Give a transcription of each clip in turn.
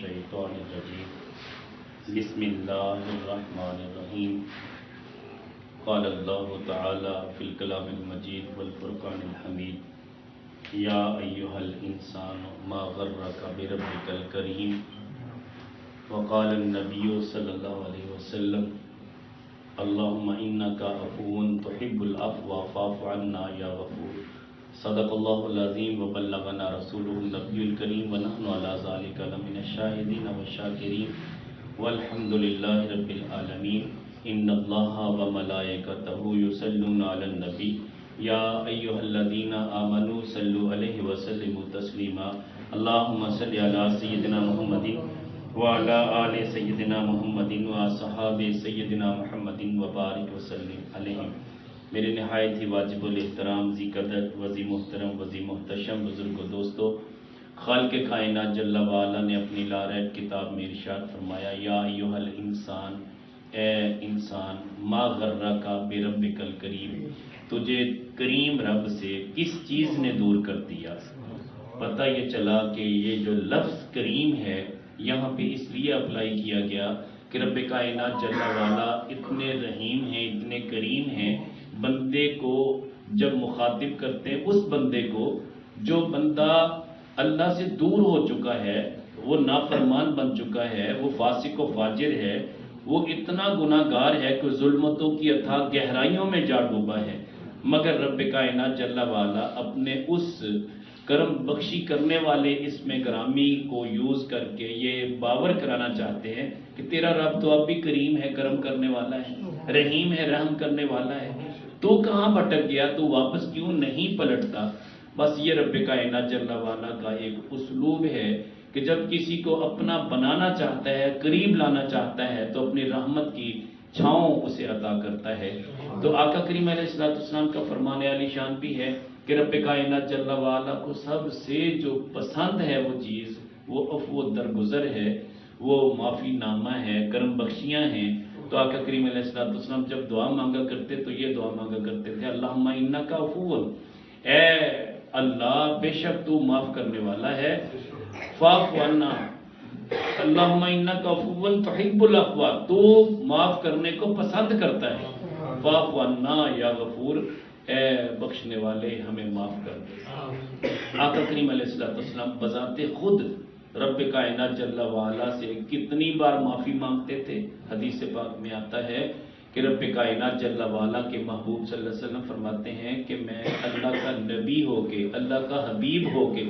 الشیطان الرجیم بسم اللہ الرحمن الرحیم قال اللہ تعالی فی الکلام المجید والفرقان الحمید یا ایہا الانسان ما غرک بربک الکریم وقال النبی صلی اللہ علیہ وسلم اللہم انکا عفو تحب العفو فاعف عنا یا غفور صدق اللہ العظیم وبلغنا رسولہ النبی الکریم ونحن علی ذالک لمن الشاہدین والشاکرین والحمد للہ رب العالمین ان اللہ وملائکتہ یصلون علی النبی یا ایہا الذین آمنوا صلوا علیہ وسلموا تسلیما اللہم صلی علی سیدنا محمد وعلی آل سیدنا محمد وصحاب سیدنا محمد وبارک وسلم علیہ۔ میرے نہایت ہی واجب الاحترام ذی قدر وذی محترم وذی محتشم بزرگ و دوستو، خالق کائنات جل وعلا نے اپنی لاریب کتاب میں ارشاد فرمایا یا ایھا الانسان، اے انسان، ما غرک بربک الکریم، تجھے کریم رب سے کس چیز نے دور کر دیا؟ پتہ یہ چلا کہ یہ جو لفظ کریم ہے یہاں پہ اس لیے اپلائی کیا گیا کہ رب کائنات جل وعلا اتنے رحیم ہیں، اتنے کریم ہیں، بندے کو جب مخاطب کرتے ہیں اس بندے کو جو بندہ اللہ سے دور ہو چکا ہے، وہ نافرمان بن چکا ہے، وہ فاسق و فاجر ہے، وہ اتنا گناہ گار ہے کہ ظلمتوں کی اتھاہ گہرائیوں میں جا ڈوبا ہے، مگر رب کائنات جل وعلا اپنے اس کرم بخشی کرنے والے اسم گرامی کو یوز کر کے یہ باور کرانا چاہتے ہیں کہ تیرا رب تو اب بھی کریم ہے، کرم کرنے والا ہے، رحیم ہے، رحم کرنے والا ہے، تو کہاں بھٹک گیا، تو واپس کیوں نہیں پلٹتا؟ بس یہ رب کائنات جل وعلا کا ایک اسلوب ہے کہ جب کسی کو اپنا بنانا چاہتا ہے، قریب لانا چاہتا ہے، تو اپنی رحمت کی چھاؤں اسے عطا کرتا ہے۔ تو آقا کریم علیہ السلام کا فرمان عالی شان بھی ہے کہ رب کائنات جل وعلا کو سب سے جو پسند ہے وہ چیز، وہ عفو درگزر ہے، وہ معافی نامہ ہے، کرم بخشیاں ہیں۔ تو آقا کریم علیہ السلام جب دعا مانگا کرتے تو یہ دعا مانگا کرتے تھے اللہم انکا عفو، اے اللہ بے شک تو معاف کرنے والا ہے، فاعف عنا، اللہم انکا عفو تحب العفو، تو معاف کرنے کو پسند کرتا ہے، فاعف عنا یا غفور، اے بخشنے والے ہمیں معاف کر دے۔ آقا کریم علیہ السلام بذات خود رب کائنات جل وعلا سے کتنی بار معافی مانگتے تھے؟ حدیث پاک میں آتا ہے کہ رب کائنات جل وعلا کے محبوب صلی اللہ علیہ وسلم فرماتے ہیں کہ میں اللہ کا نبی ہو کے، اللہ کا حبیب ہو کے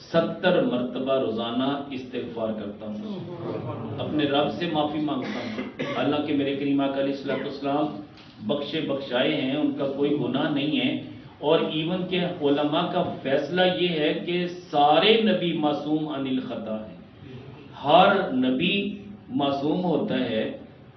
70 مرتبہ روزانہ استغفار کرتا ہوں، اپنے رب سے معافی مانگتا ہوں، حالانکہ میرے کریم آقا علیہ السلام بخشے بخشائے ہیں، ان کا کوئی گناہ نہیں ہے، اور ایون کہ علماء کا فیصلہ یہ ہے کہ سارے نبی معصوم عن الخطا ہیں، ہر نبی معصوم ہوتا ہے۔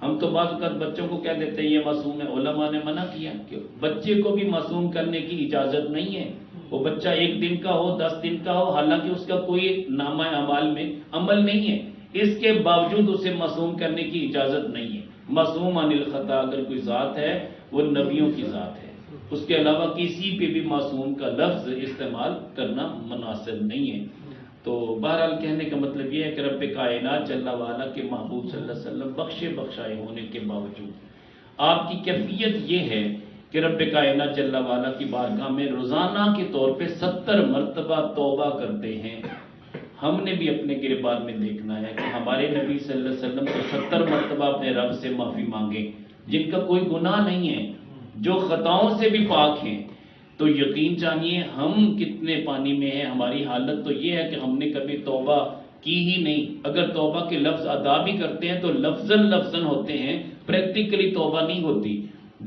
ہم تو بعض اوقات بچوں کو کہہ دیتے ہیں یہ معصوم ہے، علماء نے منع کیا کہ بچے کو بھی معصوم کرنے کی اجازت نہیں ہے، وہ بچہ 1 دن کا ہو، 10 دن کا ہو، حالانکہ اس کا کوئی نامہ اعمال میں عمل نہیں ہے، اس کے باوجود اسے معصوم کرنے کی اجازت نہیں ہے۔ معصوم عن الخطا اگر کوئی ذات ہے وہ نبیوں کی ذات ہے، اس کے علاوہ کسی پہ بھی معصوم کا لفظ استعمال کرنا مناسب نہیں ہے۔ تو بہرحال کہنے کا مطلب یہ ہے کہ رب کائنات جل وعلا کے محبوب صلی اللہ علیہ وسلم بخشے بخشائے ہونے کے باوجود آپ کی کیفیت یہ ہے کہ رب کائنات جل وعلا کی بارگاہ میں روزانہ کے طور پہ 70 مرتبہ توبہ کرتے ہیں۔ ہم نے بھی اپنے گریبان میں دیکھنا ہے کہ ہمارے نبی صلی اللہ علیہ وسلم کو 70 مرتبہ اپنے رب سے معافی مانگے، جن کا کوئی گناہ نہیں ہے، جو خطاؤں سے بھی پاک ہیں۔ تو یقین جانیے ہم کتنے پانی میں ہیں، ہماری حالت تو یہ ہے کہ ہم نے کبھی توبہ کی ہی نہیں، اگر توبہ کے لفظ ادا بھی کرتے ہیں تو لفظاً ہوتے ہیں، پریکٹیکلی توبہ نہیں ہوتی،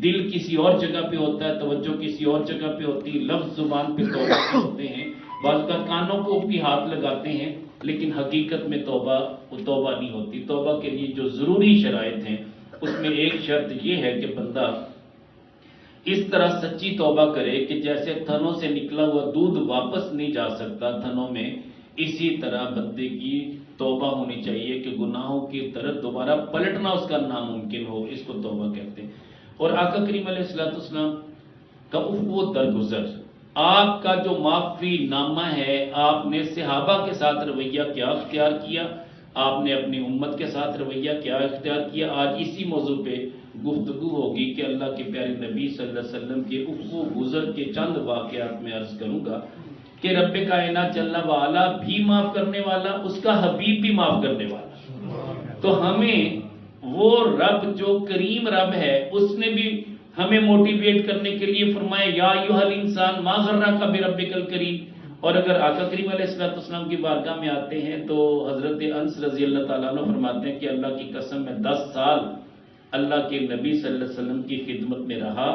دل کسی اور جگہ پہ ہوتا ہے، توجہ کسی اور جگہ پہ ہوتی ہے، لفظ زبان پہ توبہ کے ہوتے ہیں، بعض کا کانوں کو بھی ہاتھ لگاتے ہیں، لیکن حقیقت میں توبہ نہیں ہوتی۔ توبہ کے لیے جو ضروری شرائط ہیں اس میں ایک شرط یہ ہے کہ بندہ اس طرح سچی توبہ کرے کہ جیسے تھنوں سے نکلا ہوا دودھ واپس نہیں جا سکتا تھنوں میں، اسی طرح بندے کی توبہ ہونی چاہیے کہ گناہوں کی طرف دوبارہ پلٹنا اس کا ناممکن ہو، اس کو توبہ کہتے ہیں۔ اور آقا کریم علیہ السلام کا عفو درگزر، آپ کا جو معافی نامہ ہے، آپ نے صحابہ کے ساتھ رویہ کیا اختیار کیا؟ آپ نے اپنی امت کے ساتھ رویہ کیا اختیار کیا. آج اسی موضوع پہ گفتگو ہوگی کہ اللہ کے پیارے نبی صلی اللہ علیہ وسلم کے افق و گزر کے چند واقعات میں عرض کروں گا کہ رب کائنات جل وعلا بھی معاف کرنے والا، اس کا حبیب بھی معاف کرنے والا. تو ہمیں وہ رب جو کریم رب ہے اس نے بھی ہمیں موٹیویٹ کرنے کے لیے فرمایا یا ایھا الانسان ما غرک بربک الکریم. اور اگر آقا کریم علیہ السلام کی بارگاہ میں آتے ہیں تو حضرت انس رضی اللہ تعالیٰ عنہ فرماتے ہیں کہ اللہ کی قسم میں 10 سال اللہ کے نبی صلی اللہ علیہ وسلم کی خدمت میں رہا،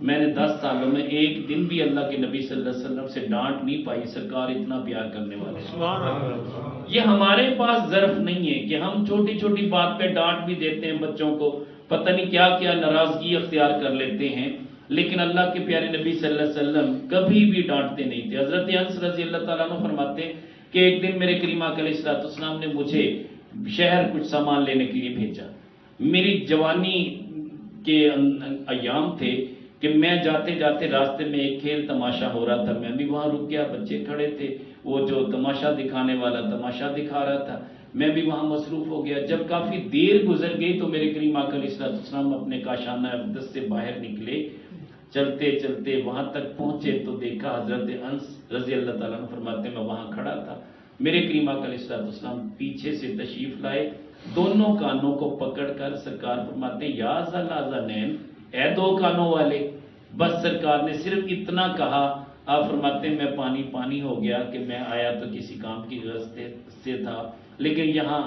میں نے 10 سالوں میں ایک دن بھی اللہ کے نبی صلی اللہ علیہ وسلم سے ڈانٹ نہیں پائی. سرکار اتنا پیار کرنے والے. یہ ہمارے پاس ظرف نہیں ہے کہ ہم چھوٹی چھوٹی بات پہ ڈانٹ بھی دیتے ہیں بچوں کو، پتہ نہیں کیا کیا ناراضگی اختیار کر لیتے ہیں، لیکن اللہ کے پیارے نبی صلی اللہ علیہ وسلم کبھی بھی ڈانٹتے نہیں تھے. حضرت انس رضی اللہ تعالیٰ عنہ فرماتے ہیں کہ ایک دن میرے کریم آقا علیہ السلام نے مجھے شہر کچھ سامان لینے کے لیے بھیجا. میری جوانی کے ایام تھے کہ میں جاتے جاتے راستے میں ایک کھیل تماشا ہو رہا تھا، میں بھی وہاں رک گیا. بچے کھڑے تھے، وہ جو تماشا دکھانے والا تماشا دکھا رہا تھا، میں بھی وہاں مصروف ہو گیا. جب کافی دیر گزر گئی تو میرے کریم آقا علیہ السلام اپنے کاشانہ اقدس سے باہر نکلے. چلتے چلتے وہاں تک پہنچے تو دیکھا حضرت انس رضی اللہ تعالیٰ عنہ فرماتے ہیں میں وہاں کھڑا تھا. میرے کریم آقا علیہ السلام پیچھے سے تشریف لائے، دونوں کانوں کو پکڑ کر سرکار فرماتے ہیں یا ذالاذنین، اے 2 کانوں والے. بس سرکار نے صرف اتنا کہا. آپ فرماتے ہیں میں پانی ہو گیا کہ میں آیا تو کسی کام کی غرض سے تھا، لیکن یہاں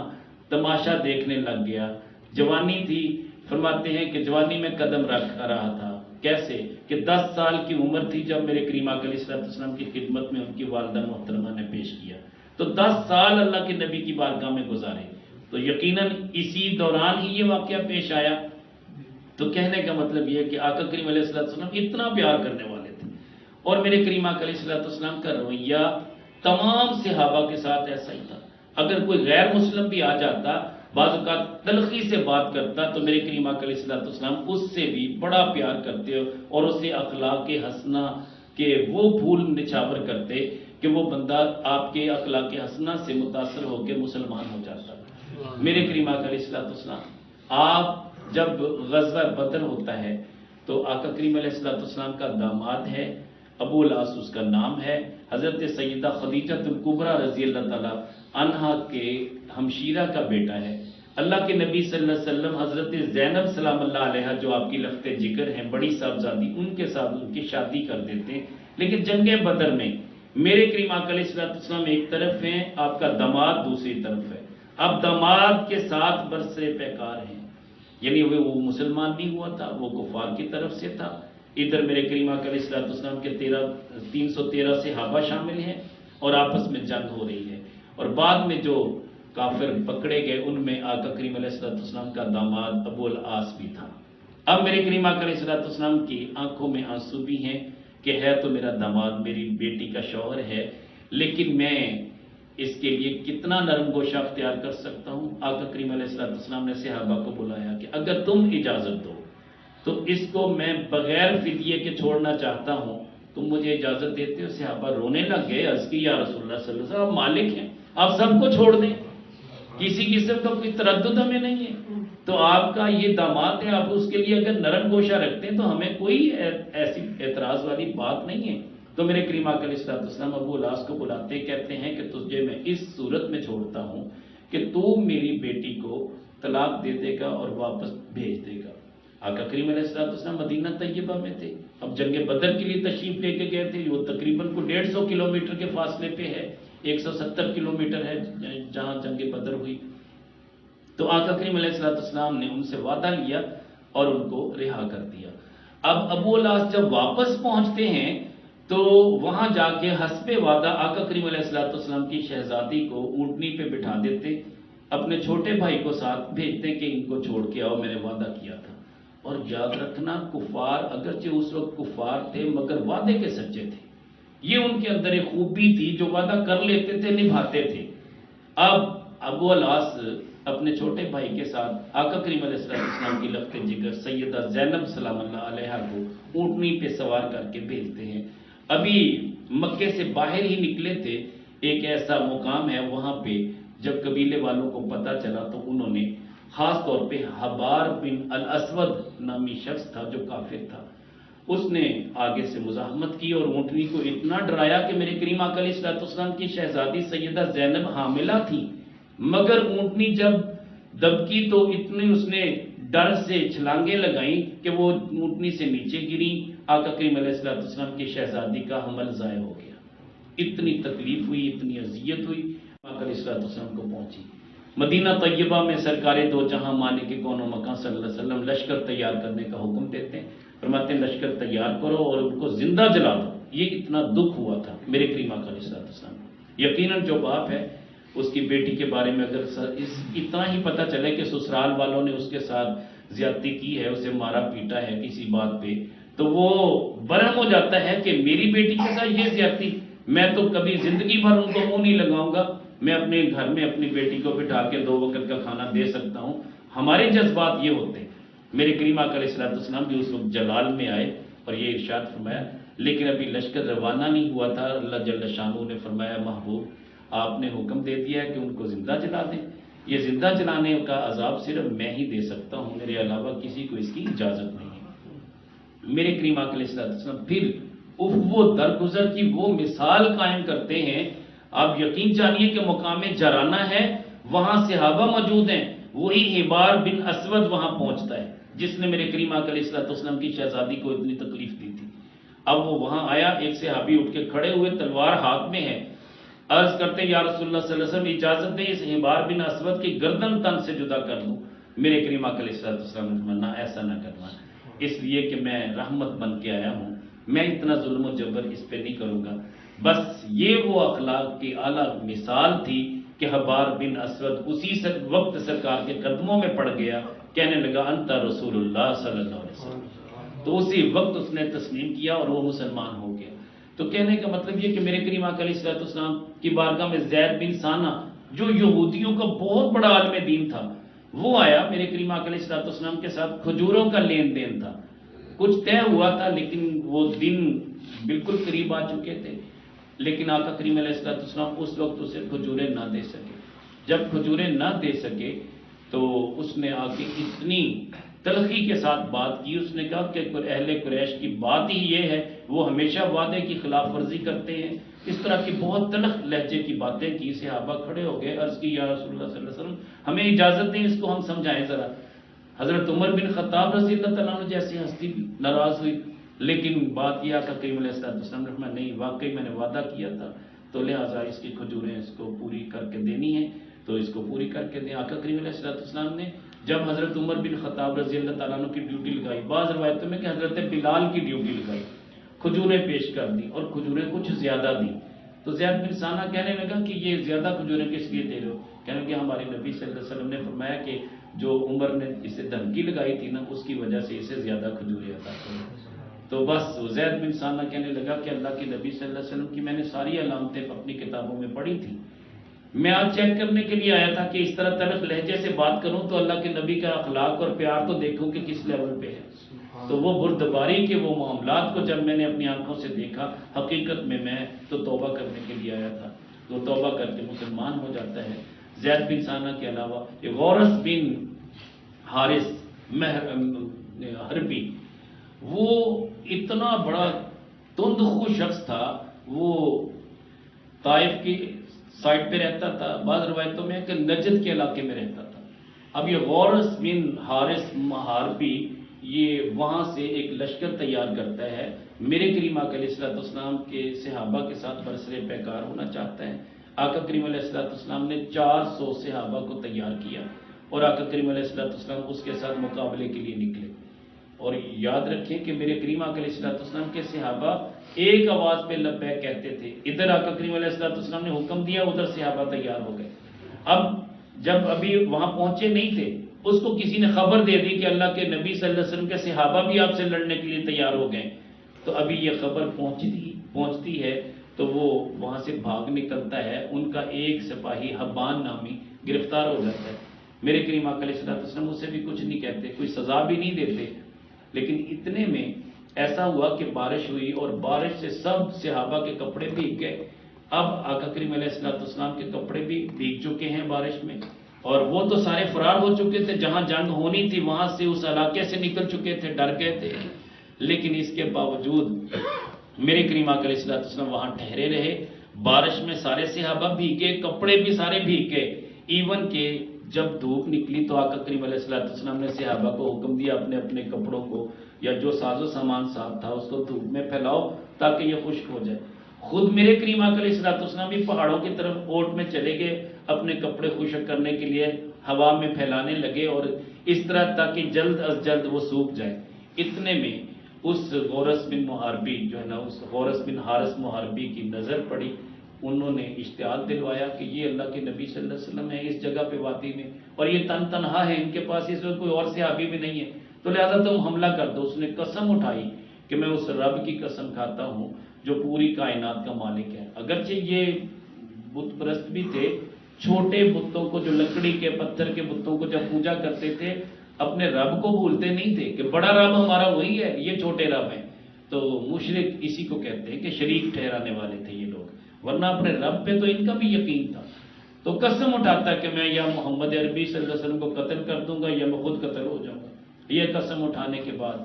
تماشا دیکھنے لگ گیا. جوانی تھی، فرماتے ہیں کہ جوانی میں قدم رکھ رہا تھا. کیسے کہ 10 سال کی عمر تھی جب میرے کریم آقا علیہ السلام کی خدمت میں ان کی والدہ محترمہ نے پیش کیا. تو 10 سال اللہ کے نبی کی بارگاہ میں گزارے، تو یقیناً اسی دوران ہی یہ واقعہ پیش آیا. تو کہنے کا مطلب یہ ہے کہ آقا کریم علیہ السلام اتنا پیار کرنے والے تھے. اور میرے کریم آقا علیہ السلام کا رویہ تمام صحابہ کے ساتھ ایسا ہی تھا. اگر کوئی غیر مسلم بھی آ جاتا، بعض اوقات تلخی سے بات کرتا، تو میرے کریم آقا علیہ السلام اس سے بھی بڑا پیار کرتے اور اسے اخلاق حسنہ کے وہ پھول نچھاور کرتے کہ وہ بندہ آپ کے اخلاق حسنہ سے متاثر ہو کے مسلمان ہو جاتا. میرے کریم آقا علیہ السلام آپ جب غزوہ بدر ہوتا ہے تو آقا کریم علیہ السلام کا داماد ہے، ابو العاص اس کا نام ہے، حضرت سیدہ خدیجہ الکبریٰ رضی اللہ تعالی عنہا کے ہمشیرہ کا بیٹا ہے. اللہ کے نبی صلی اللہ علیہ وسلم حضرت زینب سلام اللہ علیہا جو آپ کی لفت جگر ہیں، بڑی صاحبزادی، ان کے ساتھ ان کی شادی کر دیتے ہیں. لیکن جنگ بدر میں میرے کریم آقا علیہ السلام ایک طرف ہیں، آپ کا داماد دوسری طرف ہے. اب داماد کے ساتھ برسر پیکار ہیں، یعنی وہ مسلمان نہیں ہوا تھا، وہ کفار کی طرف سے تھا. ادھر میرے کریم آقا علیہ السلام کے 313 صحابہ شامل ہیں اور آپس میں جنگ ہو رہی ہے. اور بعد میں جو کافر پکڑے گئے ان میں آقا کریم علیہ السلام کا داماد ابو العاص بھی تھا. اب میرے کریم آقا علیہ السلام کی آنکھوں میں آنسو بھی ہیں کہ ہے تو میرا داماد، میری بیٹی کا شوہر ہے، لیکن میں اس کے لیے کتنا نرم گوشہ اختیار کر سکتا ہوں. آقا کریم علیہ السلام نے صحابہ کو بلایا کہ اگر تم اجازت دو تو اس کو میں بغیر فدیے کے چھوڑنا چاہتا ہوں، تم مجھے اجازت دیتے ہو؟ صحابہ رونے لگ گئے. عرض کی یا رسول اللہ صلی اللہ علیہ وسلم، آپ مالک ہیں، آپ سب کو چھوڑ دیں، کسی قسم کا کوئی تردد ہمیں نہیں ہے. تو آپ کا یہ داماد ہے، آپ اس کے لیے اگر نرم گوشہ رکھتے ہیں تو ہمیں کوئی ایسی اعتراض والی بات نہیں ہے. تو میرے کریم آقا علیہ السلام ابو العاص کو بلاتے کہتے ہیں کہ تجھے میں اس صورت میں چھوڑتا ہوں کہ تو میری بیٹی کو طلاق دے دے گا اور واپس بھیج دے گا. آقا کریم علیہ السلام مدینہ طیبہ میں تھے، اب جنگ بدر کے لیے تشریف لے کے گئے تھے. وہ تقریباً 150 کلومیٹر کے فاصلے پہ ہے، 170 کلومیٹر ہے جہاں جنگ بدر ہوئی. تو آقا کریم علیہ السلام نے ان سے وعدہ لیا اور ان کو رہا کر دیا. اب ابو العاص جب واپس پہنچتے ہیں تو وہاں جا کے حسب وعدہ آقا کریم علیہ السلام کی شہزادی کو اونٹنی پہ بٹھا دیتے، اپنے چھوٹے بھائی کو ساتھ بھیجتے کہ ان کو چھوڑ کے آؤ، میں نے وعدہ کیا تھا. اور یاد رکھنا کفار اگرچہ اس وقت کفار تھے مگر وعدے کے سچے تھے. یہ ان کے اندر ایک خوبی تھی، جو وعدہ کر لیتے تھے نبھاتے تھے. اب ابو العاص اپنے چھوٹے بھائی کے ساتھ آقا کریم علیہ السلام کی لفت جگر سیدہ زینب سلام اللہ علیہا کو اونٹنی پہ سوار کر کے بھیجتے ہیں. ابھی مکے سے باہر ہی نکلے تھے، ایک ایسا مقام ہے وہاں پہ جب قبیلے والوں کو پتہ چلا تو انہوں نے خاص طور پہ حبار بن الاسود نامی شخص تھا جو کافر تھا، اس نے آگے سے مزاحمت کی اور اونٹنی کو اتنا ڈرایا کہ میرے کریم آقا علیہ الصلوۃ والسلام کی شہزادی سیدہ زینب حاملہ تھی، مگر اونٹنی جب دبکی تو اتنی اس نے ڈر سے چھلانگیں لگائیں کہ وہ اونٹنی سے نیچے گری، آقا کریم علیہ الصلوۃ والسلام کی شہزادی کا حمل ضائع ہو گیا۔ اتنی تکلیف ہوئی، اتنی اذیت ہوئی، آقا علیہ الصلوۃ والسلام کو پہنچی۔ مدینہ طیبہ میں سرکار دو جہاں مالک کون و مکان صلی اللہ علیہ وسلم لشکر تیار کرنے کا حکم دیتے ہیں، فرماتے ہیں لشکر تیار کرو اور ان کو زندہ جلا دو۔ یہ اتنا دکھ ہوا تھا میرے کریم آقا علیہ الصلوۃ والسلام کو۔ یقیناً جو باپ ہے اس کی بیٹی کے بارے میں اگر اتنا ہی پتہ چلے کہ سسرال والوں نے اس کے ساتھ زیادتی کی ہے، اسے مارا پیٹا ہے کسی بات پہ، تو وہ برہم ہو جاتا ہے کہ میری بیٹی کے ساتھ یہ زیادتی، میں تو کبھی زندگی بھر ان کو منہ نہیں لگاؤں گا، میں اپنے گھر میں اپنی بیٹی کو بٹھا کے 2 وقت کا کھانا دے سکتا ہوں۔ ہمارے جذبات یہ ہوتے ہیں۔ میرے کریم آقا علیہ الصلوۃ والسلام بھی اس وقت جلال میں آئے اور یہ ارشاد فرمایا، لیکن ابھی لشکر روانہ نہیں ہوا تھا، اللہ جل شانہ نے فرمایا محبوب آپ نے حکم دے دیا ہے کہ ان کو زندہ جلا دیں، یہ زندہ جلانے کا عذاب صرف میں ہی دے سکتا ہوں، میرے علاوہ کسی کو اس کی اجازت نہیں ہے۔ میرے کریم آقا علیہ الصلوۃ والسلام پھر وہ درگزر کی وہ مثال قائم کرتے ہیں، آپ یقین جانیے کہ مقام جرانہ ہے، وہاں صحابہ موجود ہیں، وہی حبار بن اسود وہاں پہنچتا ہے جس نے میرے کریم آقا علیہ الصلوۃ والسلام کی شہزادی کو اتنی تکلیف دی تھی۔ اب وہ وہاں آیا، ایک صحابی اٹھ کے کھڑے ہوئے، تلوار ہاتھ میں ہے، عرض کرتے ہیں یا رسول اللہ صلی اللہ علیہ وسلم اجازت دیں اس حبار بن اسود کی گردن تن سے جدا کر دوں۔ میرے کریم آقا علیہ الصلوۃ والسلام نے فرمایا نہ ایسا نہ کرنا، اس لیے کہ میں رحمت بن کے آیا ہوں، میں اتنا ظلم و جبر اس پہ نہیں کروں گا۔ بس یہ وہ اخلاق کی اعلیٰ مثال تھی کہ حبار بن اسود اسی وقت سرکار کے قدموں میں پڑ گیا، کہنے لگا انت رسول اللہ صلی اللہ علیہ وسلم، تو اسی وقت اس نے تسلیم کیا اور وہ مسلمان ہو گیا۔ تو کہنے کا مطلب یہ کہ میرے کریم آقا علیہ الصلوۃ والسلام کی بارگاہ میں زید بن ثانہ جو یہودیوں کا بہت بڑا عالم دین تھا، وہ آیا، میرے کریم آقا علیہ الصلوۃ والسلام کے ساتھ کھجوروں کا لین دین تھا، کچھ طے ہوا تھا لیکن وہ دن بالکل قریب آ چکے تھے، لیکن آقا کریم علیہ الصلوۃ والسلام اس وقت اسے کھجوریں نہ دے سکے۔ جب کھجوریں نہ دے سکے تو اس نے آ کے اتنی تلخی کے ساتھ بات کی، اس نے کہا کہ اہل قریش کی بات ہی یہ ہے، وہ ہمیشہ وعدے کی خلاف ورزی کرتے ہیں، اس طرح کی بہت تلخ لہجے کی باتیں کی۔ صحابہ کھڑے ہو گئے، عرض کی یا رسول اللہ صلی اللہ علیہ وسلم ہمیں اجازت دیں اس کو ہم سمجھائیں ذرا۔ حضرت عمر بن خطاب رضی اللہ تعالیٰ عنہ جیسی ہستی ناراض ہوئی، لیکن بات یہ آقا کریم علیہ السلام نے فرمایا نہیں واقعی میں نے وعدہ کیا تھا، تو لہٰذا اس کی کھجوریں اس کو پوری کر کے دینی ہیں، تو اس کو پوری کر کے دیں۔ آقا کریم علیہ السلام نے جب حضرت عمر بن خطاب رضی اللہ تعالیٰ عنہ کی ڈیوٹی لگائی، بعض روایتوں میں کہ حضرت بلال کی ڈیوٹی لگائی، کھجوریں پیش کر دیں اور کھجوریں کچھ زیادہ دیں، تو زید بن ثانہ کہنے لگا کہ یہ زیادہ کھجوریں کس لیے دے رہے ہو؟ کہنے کہ ہمارے نبی صلی اللہ علیہ وسلم نے فرمایا کہ جو عمر نے اسے دھمکی لگائی تھی نا، اس کی وجہ سے اسے زیادہ کھجوریں عطا کرو۔ تو بس زید بن ثانہ کہنے لگا کہ اللہ کے نبی صلی اللہ علیہ وسلم کی میں نے ساری علامتیں اپنی کتابوں میں پڑھی تھی، میں آج چیک کرنے کے لیے آیا تھا کہ اس طرح تلخ لہجے سے بات کروں تو اللہ کے نبی کا اخلاق اور پیار تو دیکھوں کہ کس لیول پہ ہے۔ تو وہ بردباری کے وہ معاملات کو جب میں نے اپنی آنکھوں سے دیکھا، حقیقت میں تو توبہ کرنے کے لیے آیا تھا، تو توبہ کر کے مسلمان ہو جاتا ہے۔ زید بن ثانہ کے علاوہ غورث بن حارث حربی، وہ اتنا بڑا تندخو شخص تھا، وہ طائف کی سائٹ پہ رہتا تھا، بعض روایتوں میں کہ نجد کے علاقے میں رہتا تھا۔ اب یہ غورث بن حارث حربی یہ وہاں سے ایک لشکر تیار کرتا ہے، میرے کریم آقا علیہ الصلوۃ والسلام کے صحابہ کے ساتھ برسر پیکار ہونا چاہتا ہے۔ آقا کریم علیہ الصلوۃ والسلام نے 400 صحابہ کو تیار کیا اور آقا کریم علیہ الصلوۃ والسلام اس کے ساتھ مقابلے کے لیے نکلے۔ اور یاد رکھیں کہ میرے کریم آقا علیہ الصلوۃ والسلام کے صحابہ ایک آواز پہ لبیک کہتے تھے، ادھر آقا کریم علیہ الصلوۃ والسلام نے حکم دیا، ادھر صحابہ تیار ہو گئے۔ اب جب ابھی وہاں پہنچے نہیں تھے، اس کو کسی نے خبر دے دی کہ اللہ کے نبی صلی اللہ علیہ وسلم کے صحابہ بھی آپ سے لڑنے کے لیے تیار ہو گئے، تو ابھی یہ خبر پہنچتی ہے تو وہ وہاں سے بھاگ نکلتا ہے، ان کا ایک سپاہی حبان نامی گرفتار ہو جاتا ہے۔ میرے کریم آقا علیہ الصلوۃ والسلام اسے بھی کچھ نہیں کہتے، کوئی سزا بھی نہیں دیتے، لیکن اتنے میں ایسا ہوا کہ بارش ہوئی اور بارش سے سب صحابہ کے کپڑے بھیگ گئے۔ اب آقا کریم علیہ السلام کے کپڑے بھی بھیگ چکے ہیں بارش میں، اور وہ تو سارے فرار ہو چکے تھے، جہاں جنگ ہونی تھی وہاں سے اس علاقے سے نکل چکے تھے، ڈر گئے تھے، لیکن اس کے باوجود میرے کریم آقا علیہ السلام وہاں ٹھہرے رہے۔ بارش میں سارے صحابہ بھیگے، کپڑے بھی سارے بھیگ گئے، ایون کہ جب دھوپ نکلی تو آقا کریم علیہ السلام نے صحابہ کو حکم دیا اپنے اپنے کپڑوں کو یا جو ساز و سامان ساتھ تھا اس کو دھوپ میں پھیلاؤ تاکہ یہ خشک ہو جائے۔ خود میرے کریم آقا علیہ السلام بھی پہاڑوں کی طرف اوٹ میں چلے گئے اپنے کپڑے خشک کرنے کے لیے، ہوا میں پھیلانے لگے، اور اس طرح تاکہ جلد از جلد وہ سوکھ جائے۔ اتنے میں اس غورس بن محاربی جو ہے نا، اس غورس بن حارث محاربی کی نظر پڑی، انہوں نے اشتعال دلوایا کہ یہ اللہ کے نبی صلی اللہ علیہ وسلم ہے اس جگہ پہ وادی میں، اور یہ تنہا ہے، ان کے پاس اس وقت کوئی اور صحابی بھی نہیں ہے، تو لہذا تم حملہ کر دو۔ اس نے قسم اٹھائی کہ میں اس رب کی قسم کھاتا ہوں جو پوری کائنات کا مالک ہے۔ اگرچہ یہ بت پرست بھی تھے، چھوٹے بتوں کو، جو لکڑی کے پتھر کے بتوں کو جب پوجا کرتے تھے اپنے رب کو بھولتے نہیں تھے کہ بڑا رب ہمارا وہی ہے، یہ چھوٹے رب ہیں۔ تو مشرک اسی کو کہتے ہیں کہ شریک ٹھہرانے والے تھے یہ لوگ، ورنہ اپنے رب پہ تو ان کا بھی یقین تھا۔ تو قسم اٹھاتا کہ میں یا محمد عربی صلی اللہ علیہ وسلم کو قتل کر دوں گا یا میں خود قتل ہو جاؤں گا۔ یہ قسم اٹھانے کے بعد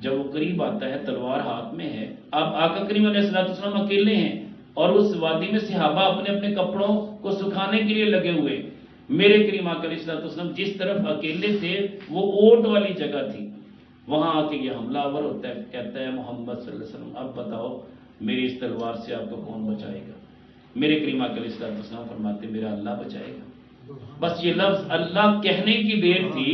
جب وہ قریب آتا ہے، تلوار ہاتھ میں ہے، اب آقا کریم علیہ السلام اکیلے ہیں اور اس وادی میں صحابہ اپنے اپنے کپڑوں کو سکھانے کے لیے لگے ہوئے۔ میرے کریم آقا علیہ السلام جس طرف اکیلے تھے وہ اوٹ والی جگہ تھی، وہاں آ کے یہ حملہ آور ہوتا ہے، کہتا ہے محمد صلی اللہ علیہ وسلم اب بتاؤ میری اس تلوار سے آپ کو کون بچائے گا؟ میرے کریم آقا علیہ السلام فرماتے میرا اللہ بچائے گا۔ بس یہ لفظ اللہ کہنے کی دیر تھی،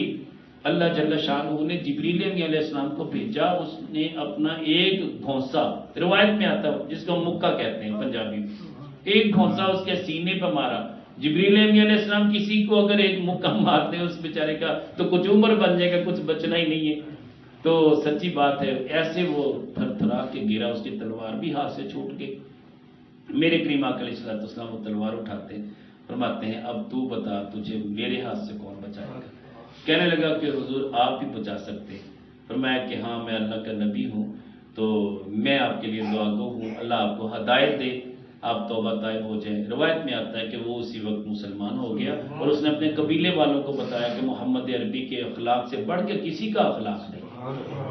اللہ جل شانہ نے جبریل علیہ السلام کو بھیجا، اس نے اپنا ایک گھونسا، روایت میں آتا ہے جس کو مکہ کہتے ہیں پنجابی میں، ایک گھونسا اس کے سینے پہ مارا۔ جبریل علیہ السلام کسی کو اگر ایک مکہ مارتے ہیں اس بیچارے کا تو کچھ عمر بن جائے گا، کچھ بچنا ہی نہیں ہے۔ تو سچی بات ہے، ایسے وہ تھر تھرا کے گرا، اس کی تلوار بھی ہاتھ سے چھوٹ گئی۔ میرے کریم آقا علیہ السلام وہ تلوار اٹھاتے فرماتے ہیں اب تو بتا تجھے میرے ہاتھ سے کون بچائے گا؟ کہنے لگا کہ حضور آپ ہی بچا سکتے۔ فرمایا کہ ہاں میں اللہ کا نبی ہوں تو میں آپ کے لیے دعا گو ہوں، اللہ آپ کو ہدایت دے، آپ توبہ طائب ہو جائیں۔ روایت میں آتا ہے کہ وہ اسی وقت مسلمان ہو گیا اور اس نے اپنے قبیلے والوں کو بتایا کہ محمد عربی کے اخلاق سے بڑھ کے کسی کا اخلاق نہیں۔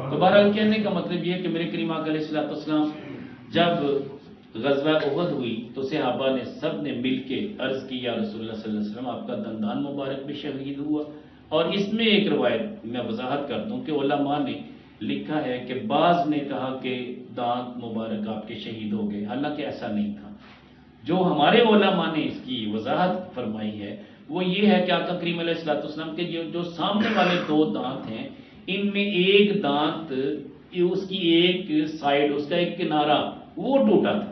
تو بہرحال کہنے کا مطلب یہ ہے کہ میرے کریم آقا علیہ السلام جب غزوہ احد ہوئی تو صحابہ نے سب نے مل کے عرض کی یا رسول اللہ صلی اللہ علیہ وسلم آپ کا دندان مبارک بھی شہید ہوا۔ اور اس میں ایک روایت میں وضاحت کر دوں کہ علماء نے لکھا ہے کہ بعض نے کہا کہ دانت مبارک آپ کے شہید ہو گئے، حالانکہ ایسا نہیں تھا۔ جو ہمارے علماء نے اس کی وضاحت فرمائی ہے وہ یہ ہے کہ آقا کریم علیہ السلام کے جو سامنے والے دو دانت ہیں ان میں ایک دانت، اس کی ایک سائیڈ، اس کا ایک کنارہ وہ ٹوٹا تھا۔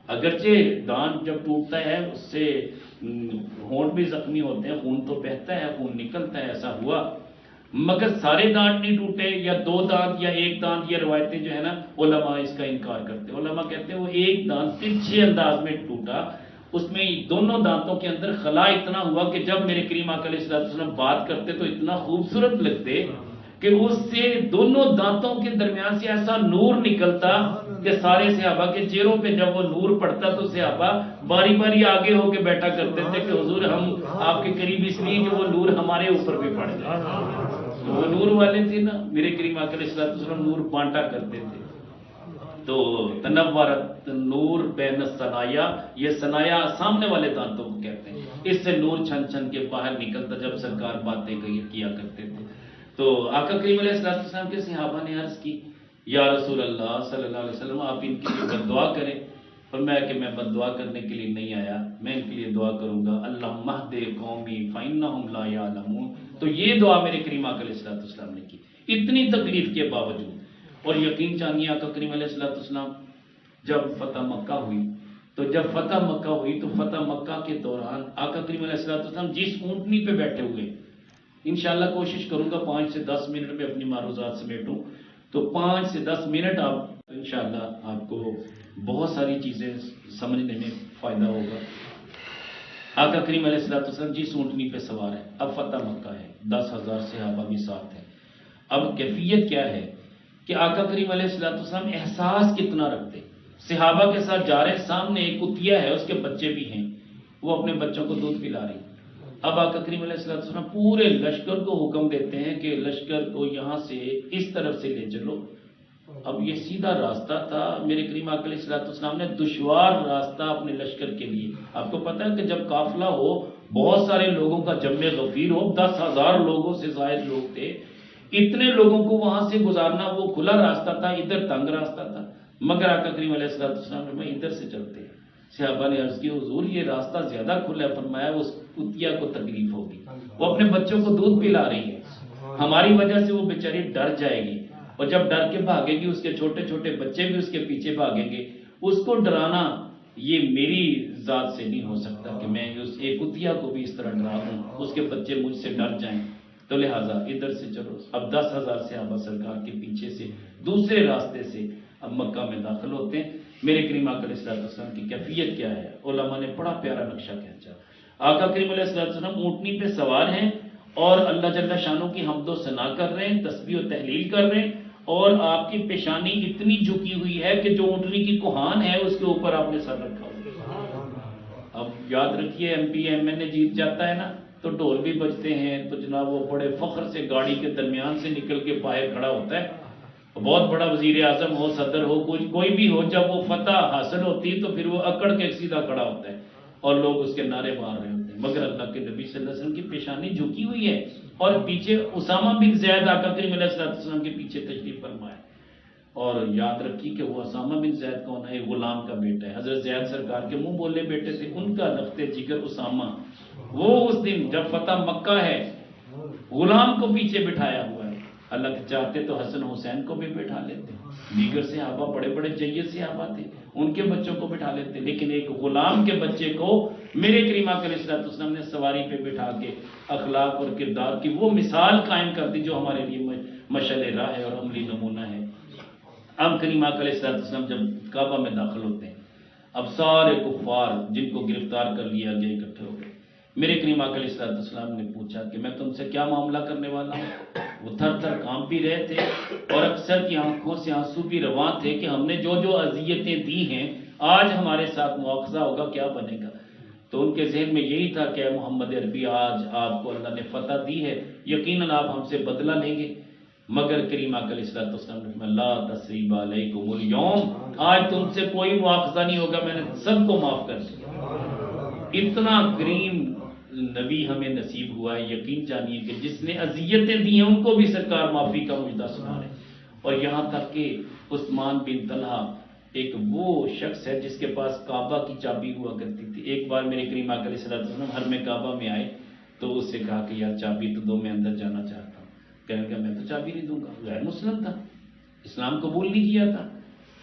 اگرچہ دانت جب ٹوٹتا ہے اس سے ہونٹ بھی زخمی ہوتے ہیں، خون تو بہتا ہے، خون نکلتا ہے، ایسا ہوا، مگر سارے دانت نہیں ٹوٹے، یا دو دانت یا ایک دانت، یہ روایتیں جو ہے نا علماء اس کا انکار کرتے ہیں۔ علماء کہتے ہیں وہ ایک دانت ترچھے انداز میں ٹوٹا، اس میں دونوں دانتوں کے اندر خلا اتنا ہوا کہ جب میرے کریم آقا علیہ السلام بات کرتے تو اتنا خوبصورت لگتے کہ اس سے دونوں دانتوں کے درمیان سے ایسا نور نکلتا کہ سارے صحابہ کے چہروں پہ جب وہ نور پڑتا تو صحابہ باری باری آگے ہو کے بیٹھا کرتے تھے کہ حضور ہم آپ کے قریب اس لیے کہ وہ نور ہمارے اوپر بھی پڑ جائے۔ تو وہ نور والے تھے نا، میرے کریم آقا علیہ السلام نور بانٹا کرتے تھے۔ تو تنورت نور بین الثنایا، یہ ثنایا سامنے والے دانتوں کو کہتے ہیں، اس سے نور چھن چھن کے باہر نکلتا جب سرکار باتیں کیا کرتے تھے۔ تو آقا کریم علیہ السلام کے صحابہ نے عرض کی یا رسول اللہ صلی اللہ علیہ وسلم آپ ان کے لیے بد دعا کریں۔ فرمایا کہ میں بد دعا کرنے کے لیے نہیں آیا، میں ان کے لیے دعا کروں گا اللہم اہد قومی فإنہم لا یعلمون۔ تو یہ دعا میرے کریم آقا علیہ السلام نے کی اتنی تکلیف کے باوجود۔ اور یقین جانیے آقا کریم علیہ السلام جب فتح مکہ ہوئی تو فتح مکہ کے دوران آقا کریم علیہ السلام جس اونٹنی پہ بیٹھے ہوئے، انشاءاللہ کوشش کروں گا 5 سے 10 منٹ میں اپنی معروضات سمیٹوں، تو 5 سے 10 منٹ آپ انشاءاللہ آپ کو بہت ساری چیزیں سمجھنے میں فائدہ ہوگا۔ آقا کریم علیہ السلام جس اونٹنی پہ سوار ہے، اب فتح مکہ ہے، 10,000 صحابہ بھی ساتھ ہیں۔ اب کیفیت کیا ہے کہ آقا کریم علیہ السلام احساس کتنا رکھتے، صحابہ کے ساتھ جا رہے، سامنے ایک کتیا ہے، اس کے بچے بھی ہیں، وہ اپنے بچوں کو دودھ پلا رہی. اب آقا کریم علیہ السلام پورے لشکر کو حکم دیتے ہیں کہ لشکر کو یہاں سے اس طرف سے لے چلو. اب یہ سیدھا راستہ تھا، میرے کریم آقا علیہ السلام نے دشوار راستہ اپنے لشکر کے لیے. آپ کو پتا ہے کہ جب قافلہ ہو، بہت سارے لوگوں کا جمع غفیر ہو، 10,000 لوگوں سے زائد لوگ تھے، اتنے لوگوں کو وہاں سے گزارنا، وہ کھلا راستہ تھا، ادھر تنگ راستہ تھا. مگر آقا کریم علیہ السلام نے ادھر سے چلتے ہیں. صحابہ نے عرض کی حضور یہ راستہ زیادہ کھلا ہے. فرمایا اس کتیا کو تکلیف ہوگی، وہ اپنے بچوں کو دودھ پلا رہی ہے، ہماری وجہ سے وہ بیچاری ڈر جائے گی، اور جب ڈر کے بھاگے گی اس کے چھوٹے چھوٹے بچے بھی اس کے پیچھے بھاگیں گے. اس کو ڈرانا یہ میری ذات سے نہیں ہو سکتا کہ میں اس ایک کتیا کو بھی اس طرح ڈرا دوں، اس کے بچے مجھ سے ڈر جائیں. تو لہٰذا ادھر سے چلو. اب 10,000 صحابہ سرکار کے پیچھے سے دوسرے راستے سے اب مکہ میں داخل ہوتے ہیں. میرے کریم آقا علیہ السلام کی کیفیت کیا ہے؟ علماء نے بڑا پیارا نقشہ کھینچا. آقا کریم علیہ السلام اونٹنی پہ سوار ہیں اور اللہ جل شانہ کی حمد و ثنا کر رہے ہیں، تسبیح و تحلیل کر رہے ہیں، اور آپ کی پیشانی اتنی جھکی ہوئی ہے کہ جو اونٹنی کی کوہان ہے اس کے اوپر آپ نے سر رکھا ہوا. اب یاد رکھیے ایم پی ایم این اے جیت جاتا ہے نا تو ڈھول بھی بجتے ہیں، تو جناب وہ بڑے فخر سے گاڑی کے درمیان سے نکل کے باہر کھڑا ہوتا ہے. بہت بڑا وزیر اعظم ہو، صدر ہو، کوئی بھی ہو، جب وہ فتح حاصل ہوتی تو پھر وہ اکڑ کے سیدھا کھڑا ہوتا ہے اور لوگ اس کے نعرے مار رہے ہوتے ہیں. مگر اللہ کے نبی صلی اللہ علیہ وسلم کی پیشانی جھکی ہوئی ہے اور پیچھے اسامہ بن زید آقا کریم علیہ السلام کے پیچھے تشریف فرما ہے. اور یاد رکھیے کہ وہ اسامہ بن زید کون ہے؟ غلام کا بیٹا ہے. حضرت زید سرکار کے منہ بولے بیٹے تھے، ان کا لخت جگر اسامہ، وہ اس دن جب فتح مکہ ہے غلام کو پیچھے بٹھایا ہوا ہے. اللہ چاہتے تو حسن حسین کو بھی بٹھا لیتے، دیگر صحابہ بڑے بڑے جید صحابہ تھے، ان کے بچوں کو بٹھا لیتے، لیکن ایک غلام کے بچے کو میرے کریم آقا علیہ السلام نے سواری پہ بٹھا کے اخلاق اور کردار کی وہ مثال قائم کر دی جو ہمارے لیے مشعل راہ ہے اور عملی نمونہ ہے. اب کریم آقا علیہ السلام جب کعبہ میں داخل ہوتے ہیں، اب سارے کفار جن کو گرفتار کر لیا گیا اکٹھے ہو گئے. میرے کریم آقا علیہ السلام نے پوچھا کہ میں تم سے کیا معاملہ کرنے والا ہوں؟ وہ تھر تھر کانپ بھی رہے تھے اور اکثر کی آنکھوں سے آنسو بھی رواں تھے کہ ہم نے جو جو اذیتیں دی ہیں آج ہمارے ساتھ مواخذہ ہوگا، کیا بنے گا؟ تو ان کے ذہن میں یہی تھا کہ اے محمد عربی، آج آپ کو اللہ نے فتح دی ہے، یقیناً آپ ہم سے بدلہ لیں گے. مگر کریم آقا علیہ السلام نے لا تثریب علیکم اليوم، آج تم سے کوئی مواخذہ نہیں ہوگا، میں نے سب کو معاف کر دیا. اتنا کریم نبی ہمیں نصیب ہوا ہے. یقین جانیے کہ جس نے اذیتیں دی ہیں ان کو بھی سرکار معافی کا مجدہ سنا رہے. اور یہاں تک کہ عثمان بن طلحہ ایک وہ شخص ہے جس کے پاس کعبہ کی چابی ہوا کرتی تھی. ایک بار میرے کریم آقا علیہ السلام حرم کعبہ میں آئے تو اس سے کہا کہ یار چابی تو دو، میں اندر جانا چاہتا ہوں. کہنے لگا میں تو چابی نہیں دوں گا، غیر مسلم تھا، اسلام قبول نہیں کیا تھا.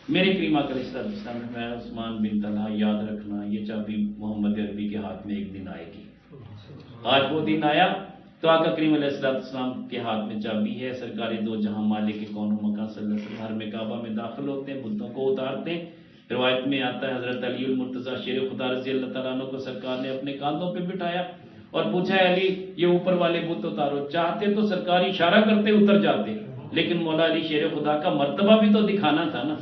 میرے کریم آقا علیہ السلام نے فرمایا عثمان بن طلحہ یاد رکھنا یہ چابی محمد عربی کے ہاتھ میں ایک دن آئے گی. آج وہ دن آیا تو آقا کریم علیہ السلام کے ہاتھ میں چابی ہے. سرکار دو جہاں مالک کون و مکان صلی اللہ علیہ وسلم حرم کعبہ میں داخل ہوتے ہیں، بتوں کو اتارتے ہیں. روایت میں آتا ہے حضرت علی المرتضیٰ شیر خدا رضی اللہ تعالیٰ عنہ کو سرکار نے اپنے کاندھوں پہ بٹھایا اور پوچھا ہے علی یہ اوپر والے بت اتارو. چاہتے تو سرکار اشارہ کرتے اتر جاتے، لیکن مولا علی شیر خدا کا مرتبہ بھی تو دکھانا تھا نا.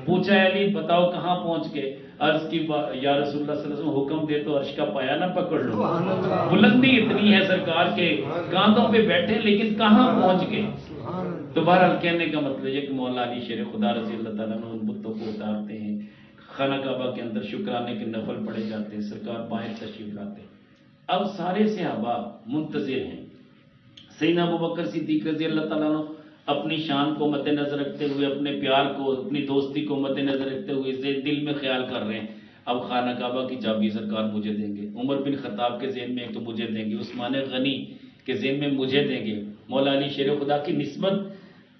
پوچھا ہے علی بتاؤ کہاں پہنچ گئے؟ عرض کی یا رسول اللہ صلی اللہ علیہ وسلم حکم دے تو عرش کا پایا نہ پکڑ لو. بلندی اتنی ہے سرکار کے کاندھوں پہ بیٹھے لیکن کہاں پہنچ گئے. تو بہرحال کہنے کا مطلب یہ کہ مولا علی شیر خدا رضی اللہ تعالیٰ عنہ ان بتوں کو اتارتے ہیں، خانہ کعبہ کے اندر شکرانے کے نفل پڑے جاتے ہیں، سرکار باہر تشریف لاتے ہیں. اب سارے صحابہ منتظر ہیں. سیدنا ابوبکر صدیق رضی اللہ تعالیٰ عنہ اپنی شان کو مد نظر رکھتے ہوئے، اپنے پیار کو، اپنی دوستی کو مد نظر رکھتے ہوئے دل میں خیال کر رہے ہیں اب خانہ کعبہ کی چابی سرکار مجھے دیں گے. عمر بن خطاب کے ذہن میں تو مجھے دیں گے، عثمان غنی کے ذہن میں مجھے دیں گے. مولا علی شیر خدا کی نسبت،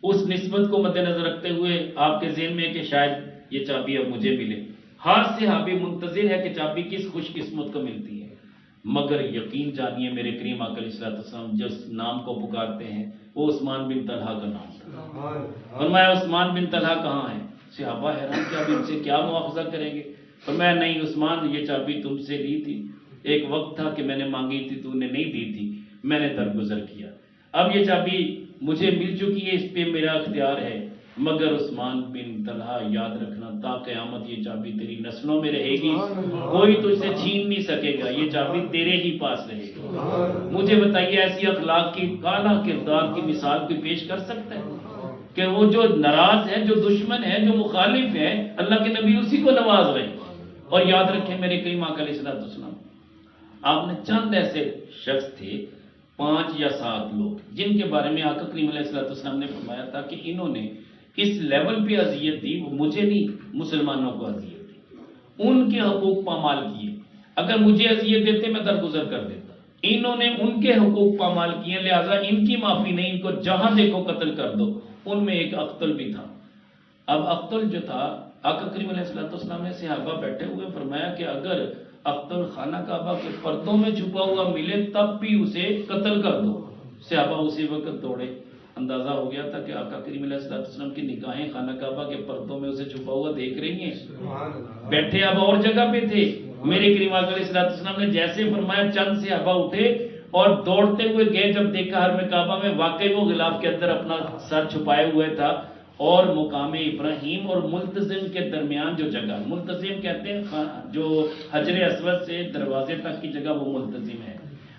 اس نسبت کو مد نظر رکھتے ہوئے آپ کے ذہن میں کہ شاید یہ چابی اب مجھے ملے. ہر صحابی منتظر ہے کہ چابی کس خوش قسمت کو ملتی ہے. مگر یقین جانیے میرے کریم آقا علیہ السلام جس نام کو پکارتے ہیں وہ عثمان بن طلحہ کا نام تھا. فرمایا عثمان بن طلحہ کہاں ہے؟ صحابہ حیران کہ اب ان سے کیا مواخذہ کریں گے. فرمایا نہیں عثمان، یہ چابی تم سے لی تھی، ایک وقت تھا کہ میں نے مانگی تھی تو نے نہیں دی تھی، میں نے درگزر کیا. اب یہ چابی مجھے مل چکی ہے، اس پہ میرا اختیار ہے، مگر عثمان بن طلحہ یاد رکھنا تا قیامت یہ چابی تیری نسلوں میں رہے گی، کوئی تجھ سے چھین نہیں سکے گا، یہ چابی تیرے ہی پاس رہے گی۔ مجھے بتائیے ایسی اخلاق کی کالا کردار کی مثال کوئی پیش کر سکتا ہے کہ وہ جو ناراض ہے، جو دشمن ہے، جو مخالف ہے، اللہ کے نبی اسی کو نواز رہے۔ اور یاد رکھیں میرے کریم آقا علیہ السلام، آپ نے چند ایسے شخص تھے 5 یا 7 لوگ جن کے بارے میں آقا کریم علیہ السلام نے فرمایا تھا کہ انہوں نے اس لیول پہ اذیت دی، وہ مجھے نہیں مسلمانوں کو اذیت دی، ان کے حقوق پامال کیے، اگر مجھے اذیت دیتے میں درگزر کر دیتا، انہوں نے ان کے حقوق پامال کیے، لہٰذا ان کی معافی نہیں، ان کو جہاں دیکھو قتل کر دو۔ ان میں ایک اقتل بھی تھا۔ اب اقتل جو تھا، آقا کریم علیہ السلام نے صحابہ بیٹھے ہوئے فرمایا کہ اگر اقتل خانہ کعبہ کے پردوں میں چھپا ہوا ملے تب بھی اسے قتل کر دو۔ صحابہ اسی وقت دوڑے، اندازہ ہو گیا تھا کہ آقا کریم علیہ السلام کی نگاہیں خانہ کعبہ کے پردوں میں اسے چھپا ہوا دیکھ رہی ہیں۔ بیٹھے اب اور جگہ پہ تھے، میرے کریم آقا علیہ السلام نے جیسے فرمایا چند صحابہ اٹھے اور دوڑتے ہوئے گئے، جب دیکھا حرم کعبہ میں واقعی وہ غلاف کے اندر اپنا سر چھپائے ہوئے تھا، اور مقام ابراہیم اور ملتزم کے درمیان جو جگہ، ملتزم کہتے ہیں جو حجر اسود سے دروازے تک کی جگہ، وہ ملتزم ہے،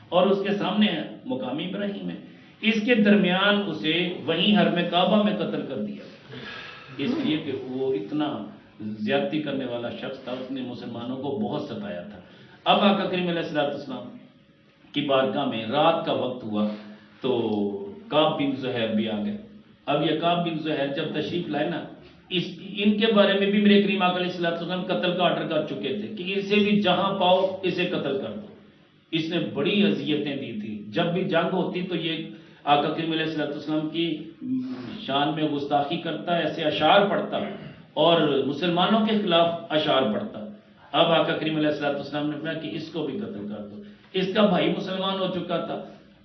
اور اس کے سامنے مقام ابراہیم ہے، اس کے درمیان اسے وہیں حرم کعبہ میں قتل کر دیا، اس لیے کہ وہ اتنا زیادتی کرنے والا شخص تھا، اس نے مسلمانوں کو بہت ستایا تھا۔ اب آقا کریم علیہ السلام کی بارگاہ میں رات کا وقت ہوا تو کعب بن زہیر بھی آ گئے۔ اب یہ کعب بن زہیر جب تشریف لائے نا، ان کے بارے میں بھی میرے کریم آقا علیہ السلام قتل کا آرڈر کر چکے تھے کہ اسے بھی جہاں پاؤ اسے قتل کر دو۔ اس نے بڑی اذیتیں دی تھی، جب بھی جنگ ہوتی تو یہ آقا کریم علیہ السلام کی شان میں گستاخی کرتا، ایسے اشعار پڑھتا اور مسلمانوں کے خلاف اشعار پڑھتا۔ اب آقا کریم علیہ السلام نے کہا کہ اس کو بھی قتل کر دو۔ اس کا بھائی مسلمان ہو چکا تھا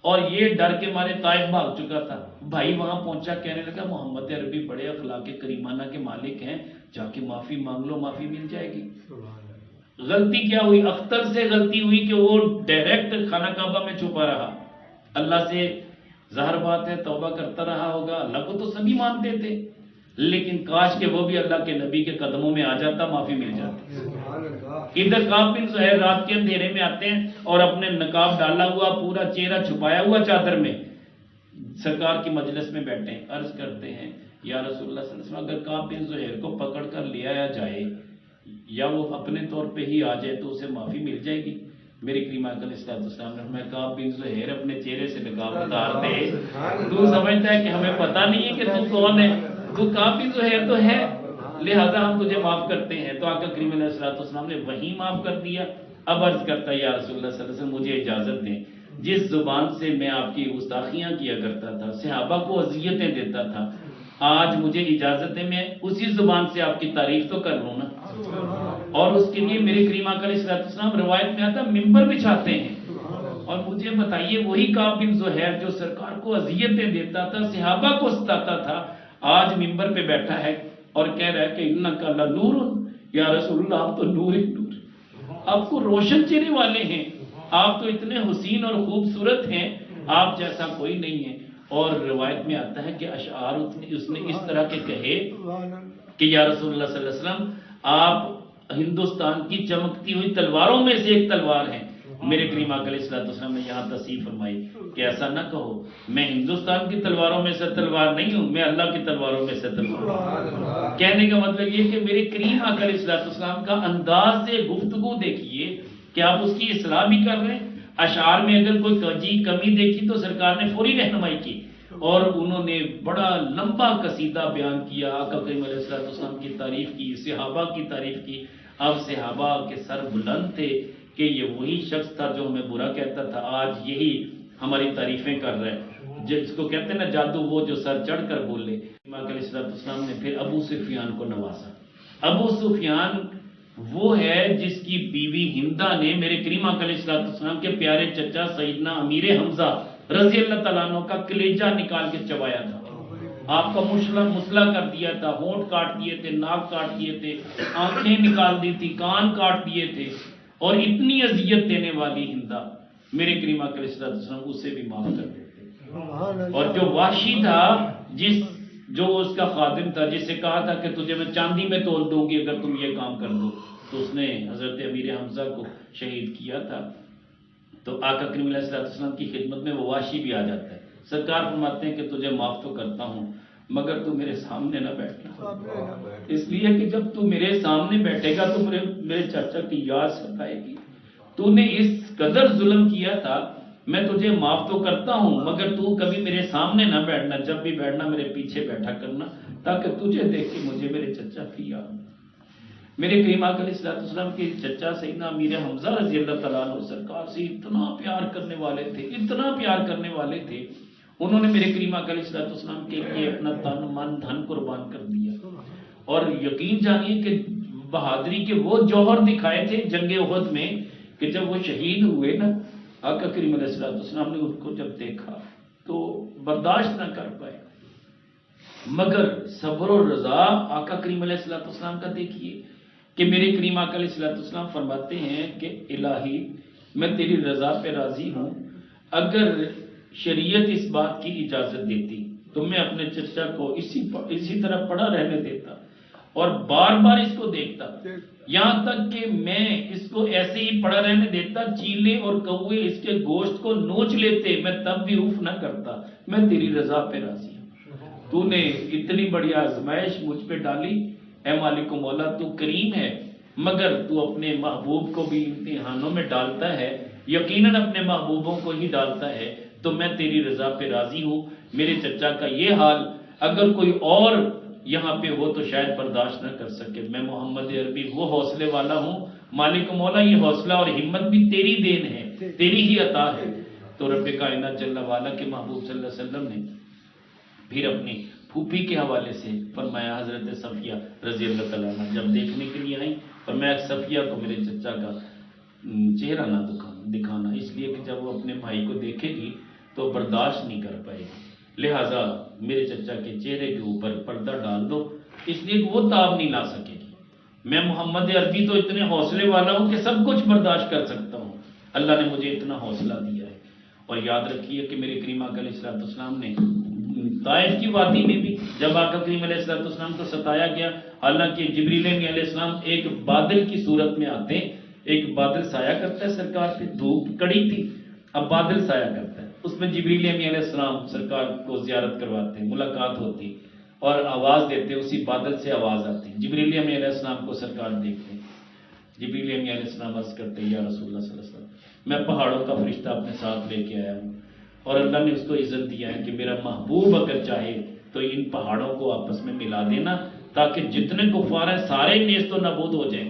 اور یہ ڈر کے مارے طائف بھاگ چکا تھا۔ بھائی وہاں پہنچا، کہنے لگا محمد عربی بڑے اخلاق کریمانہ کے مالک ہیں، جا کے معافی مانگ لو، معافی مل جائے گی۔ غلطی کیا ہوئی؟ اختر سے غلطی ہوئی کہ وہ ڈائریکٹ خانہ کعبہ میں چھپا رہا، اللہ سے ظاہر بات ہے توبہ کرتا رہا ہوگا، اللہ کو تو سبھی مانتے تھے، لیکن کاش کہ وہ بھی اللہ کے نبی کے قدموں میں آ جاتا، معافی مل جاتی۔ ادھر کعب بن زہیر رات کے اندھیرے میں آتے ہیں اور اپنے نقاب ڈالا ہوا، پورا چہرہ چھپایا ہوا چادر میں سرکار کی مجلس میں بیٹھے ہیں، عرض کرتے ہیں یا رسول اللہ صلی اللہ علیہ وسلم اگر کعب بن زہیر کو پکڑ کر لے آیا جائے یا وہ اپنے طور پہ ہی آ جائے تو اسے معافی مل جائے گی؟ میرے کریم آقا علیہ السلام نے فرمایا کعب بن زہیر اپنے چہرے سے نقاب اتار دے، تو سمجھتا ہے کہ ہمیں پتہ نہیں ہے کہ تو کون ہے، تو کعب بن زہیر تو ہے، لہذا ہم تجھے معاف کرتے ہیں۔ تو آقا کریم علیہ السلام نے وہی معاف کر دیا۔ اب عرض کرتا ہے یا رسول اللہ صلی اللہ علیہ وسلم مجھے اجازت دیں، جس زبان سے میں آپ کی گستاخیاں کیا کرتا تھا، صحابہ کو اذیتیں دیتا تھا، آج مجھے اجازت دیں میں اسی زبان سے آپ کی تعریف تو کر لوں نا۔ اور اس کے لیے میرے کریم آقا علیہ السلام روایت میں آتا ممبر بچھاتے ہیں، اور مجھے بتائیے وہی کعب بن زہیر جو سرکار کو اذیتیں دیتا تھا، صحابہ کو ستاتا تھا، آج ممبر پہ بیٹھا ہے اور کہہ رہا ہے کہ انکا لنور، یا رسول اللہ آپ تو نور ہی نور، آپ کو روشن چہرے والے ہیں، آپ تو اتنے حسین اور خوبصورت ہیں، آپ جیسا کوئی نہیں ہے۔ اور روایت میں آتا ہے کہ اشعار اس نے اس طرح کے کہے کہ یا رسول اللہ صلی اللہ علیہ وسلم آپ ہندوستان کی چمکتی ہوئی تلواروں میں سے ایک تلوار ہیں۔ میرے کریم آقا علیہ السلام نے یہاں تصریح فرمائی کہ ایسا نہ کہو، میں ہندوستان کی تلواروں میں سے تلوار نہیں ہوں، میں اللہ کی تلواروں میں سے تلوار ہوں۔ کہنے کا مطلب یہ کہ میرے کریم آقا علیہ السلام کا انداز گفتگو دیکھیے کہ آپ اس کی اصلاح بھی کر رہے ہیں۔ اشعار میں اگر کوئی کمی دیکھی تو سرکار نے فوری رہنمائی کی، اور انہوں نے بڑا لمبا قصیدہ بیان کیا، آقا کریم علیہ السلام کی تعریف کی، صحابہ کی تعریف کی۔ اب صحابہ کے سر بلند تھے کہ یہ وہی شخص تھا جو ہمیں برا کہتا تھا، آج یہی ہماری تعریفیں کر رہا ہے، جس کو کہتے ہیں نا جادو، وہ جو سر چڑھ کر بولے۔ آقا علیہ السلام نے پھر ابو سفیان کو نوازا۔ ابو سفیان وہ ہے جس کی بیوی ہندہ نے میرے کریم آقا علیہ السلام کے پیارے چچا سیدنا امیر حمزہ رضی اللہ تعالیٰ عنہ کا کلیجہ نکال کے چبایا تھا، آپ کا مسئلہ کر دیا تھا، ہونٹ کاٹ دیے تھے، ناک کاٹ دیے تھے، آنکھیں نکال دی تھی، کان کاٹ دیے تھے، اور اتنی اذیت دینے والی ہندہ میرے کریم آقا علیہ السلام اسے بھی معاف کر دیتے۔ اور جو وحشی تھا، جس جو اس کا خادم تھا، جس سے کہا تھا کہ تجھے میں چاندی میں تول دوں گی اگر تم یہ کام کر دو، تو اس نے حضرت امیر حمزہ کو شہید کیا تھا۔ تو آقا کریم علیہ السلام کی خدمت میں وہ واشی بھی آ جاتا ہے۔ سرکار فرماتے ہیں کہ تجھے معاف تو کرتا ہوں مگر تو میرے سامنے نہ بیٹھنا، اس لیے کہ جب تو میرے سامنے بیٹھے گا تو میرے چاچا کی یاد ستائے گی۔ تو نے اس قدر ظلم کیا تھا، میں تجھے معاف تو کرتا ہوں مگر تو کبھی میرے سامنے نہ بیٹھنا، جب بھی بیٹھنا میرے پیچھے بیٹھا کرنا، تاکہ تجھے دیکھ کے مجھے میرے چچا کی یاد۔ میرے کریم آقا علیہ السلام کے چچا سیدنا امیر حمزہ رضی اللہ تعالیٰ عنہ سرکار سے اتنا پیار کرنے والے تھے، اتنا پیار کرنے والے تھے، انہوں نے میرے کریم آقا علیہ السلام کے لیے اپنا تن من دھن قربان کر دیا۔ اور یقین جانیے کہ بہادری کے وہ جوہر دکھائے تھے جنگ احد میں کہ جب وہ شہید ہوئے نا، آقا کریم علیہ السلام نے ان کو جب دیکھا تو برداشت نہ کر پائے، مگر صبر و رضا آقا کریم علیہ السلام کا دیکھیے کہ میرے کریم آقا علیہ السلام فرماتے ہیں کہ الہی میں تیری رضا پہ راضی ہوں، اگر شریعت اس بات کی اجازت دیتی تو میں اپنے چچا کو اسی طرح پڑا رہنے دیتا اور بار بار اس کو دیکھتا، یہاں تک کہ میں اس کو ایسے ہی پڑا رہنے دیتا، چیلے اور کوے اس کے گوشت کو نوچ لیتے، میں تب بھی اف نہ کرتا، میں تیری رضا پہ راضی ہوں۔ تو نے اتنی بڑی آزمائش مجھ پہ ڈالی، اے مالک و مولا تو کریم ہے، مگر تو اپنے محبوب کو بھی امتحانوں میں ڈالتا ہے، یقیناً اپنے محبوبوں کو ہی ڈالتا ہے، تو میں تیری رضا پہ راضی ہوں۔ میرے چچا کا یہ حال اگر کوئی اور یہاں پہ ہو تو شاید برداشت نہ کر سکے، میں محمد عربی وہ حوصلے والا ہوں، مالک و مولا یہ حوصلہ اور ہمت بھی تیری دین ہے، تیری ہی عطا ہے۔ تو رب کائنات جل وعلا کے محبوب صلی اللہ علیہ وسلم نے پھر اپنی پھوپھی کے حوالے سے فرمایا، حضرت صفیہ رضی اللہ تعالیٰ عنہ جب دیکھنے کے لیے آئیں، فرمایا صفیہ کو میرے چچا کا چہرہ نہ دکھانا، اس لیے کہ جب وہ اپنے بھائی کو دیکھے گی تو برداشت نہیں کر پائے گی، لہٰذا میرے چچا کے چہرے کے اوپر پردہ ڈال دو، اس لیے کہ وہ تاب نہیں لا سکے گی۔ میں محمد عربی تو اتنے حوصلے والا ہوں کہ سب کچھ برداشت کر سکتا ہوں، اللہ نے مجھے اتنا حوصلہ دیا ہے۔ اور یاد رکھیے کہ میرے کریم آقا علیہ السلام نے طائف کی وادی میں بھی جب آقا کریم علیہ السلام کو ستایا گیا، حالانکہ جبریل امین علیہ السلام ایک بادل کی صورت میں آتے، ایک بادل سایہ کرتا ہے سرکار پہ، دھوپ کڑی تھی، اب بادل سایہ کرتا ہے، اس میں جبریل امین علیہ السلام سرکار کو زیارت کرواتے ہیں، ملاقات ہوتی اور آواز دیتے، اسی بادل سے آواز آتی، جبریل امین علیہ السلام کو سرکار دیکھتے ہیں، جبریل امین علیہ السلام عرض کرتے ہیں، یا رسول اللہ صلی اللہ علیہ وسلم میں پہاڑوں کا فرشتہ اپنے ساتھ لے کے آیا ہوں، اور اللہ نے اس کو عزت دیا ہے کہ میرا محبوب اگر چاہے تو ان پہاڑوں کو آپس میں ملا دینا تاکہ جتنے کفار ہیں سارے نیست و نابود ہو جائیں۔